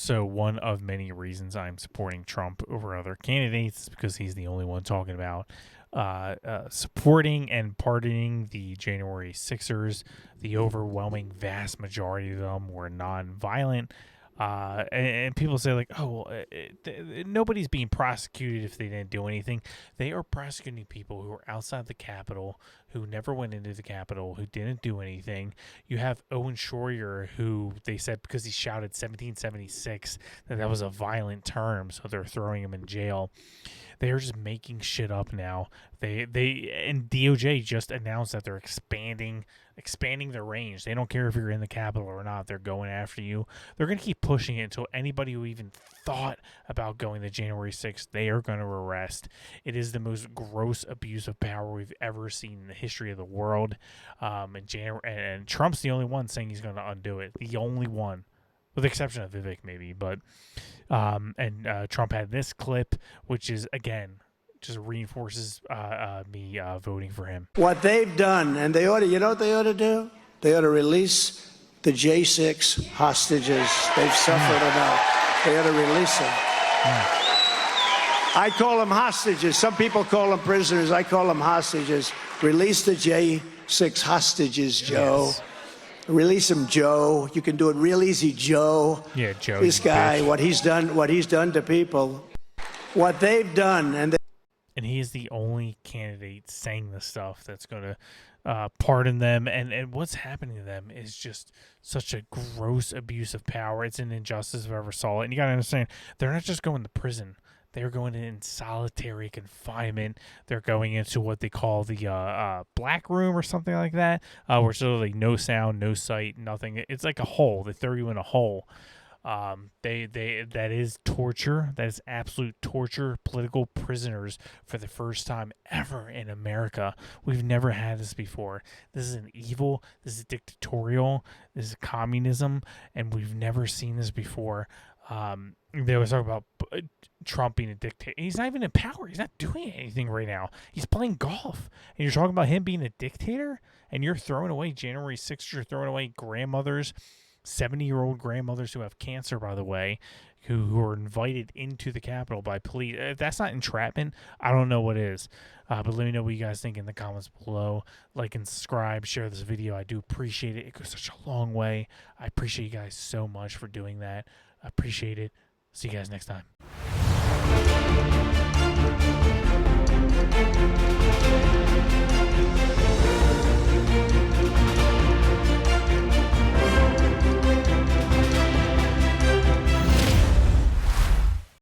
So one of many reasons I'm supporting Trump over other candidates is because he's the only one talking about supporting and pardoning the January Sixers. The overwhelming vast majority of them were nonviolent. And people say like, oh, well, nobody's being prosecuted if they didn't do anything. They are prosecuting people who are outside the Capitol, who never went into the Capitol, who didn't do anything. You have Owen Schroyer, who they said because he shouted 1776 that was a violent term, so they're throwing him in jail. They're just making shit up now. They and DOJ just announced that they're expanding their range. They don't care if you're in the Capitol or not. They're going after you. They're going to keep pushing it until anybody who even thought about going to January 6th, they are going to arrest. It is the most gross abuse of power we've ever seen in the history of the world. And Trump's the only one saying he's going to undo it. The only one. With the exception of Vivek, maybe. But Trump had this clip, which is, again, just reinforces me voting for him. What they've done, and they ought to, you know what they ought to do? They ought to release the J6 hostages. They've suffered enough. They ought to release them. I call them hostages. Some people call them prisoners. I call them hostages. Release the J6 hostages, Joe. Yes. Release him, Joe. You can do it real easy, Joe. Yeah, Joe. This guy, what he's done to people, what they've done, and he is the only candidate saying the stuff that's going to pardon them. And what's happening to them is just such a gross abuse of power. It's an injustice if I ever saw it. And you got to understand, they're not just going to prison. They're going in solitary confinement. They're going into what they call the black room or something like that, where it's literally no sound, no sight, nothing. It's like a hole. They throw you in a hole. That is torture. That is absolute torture. Political prisoners for the first time ever in America. We've never had this before. This is an evil. This is dictatorial. This is communism, and we've never seen this before. They always talk about Trump being a dictator. He's not even in power. He's not doing anything right now. He's playing golf. And you're talking about him being a dictator? And you're throwing away January 6th. You're throwing away grandmothers, 70-year-old grandmothers who have cancer, by the way, who are invited into the Capitol by police. If that's not entrapment, I don't know what is. But let me know what you guys think in the comments below. Like and subscribe. Share this video. I do appreciate it. It goes such a long way. I appreciate you guys so much for doing that. I appreciate it. See you guys next time.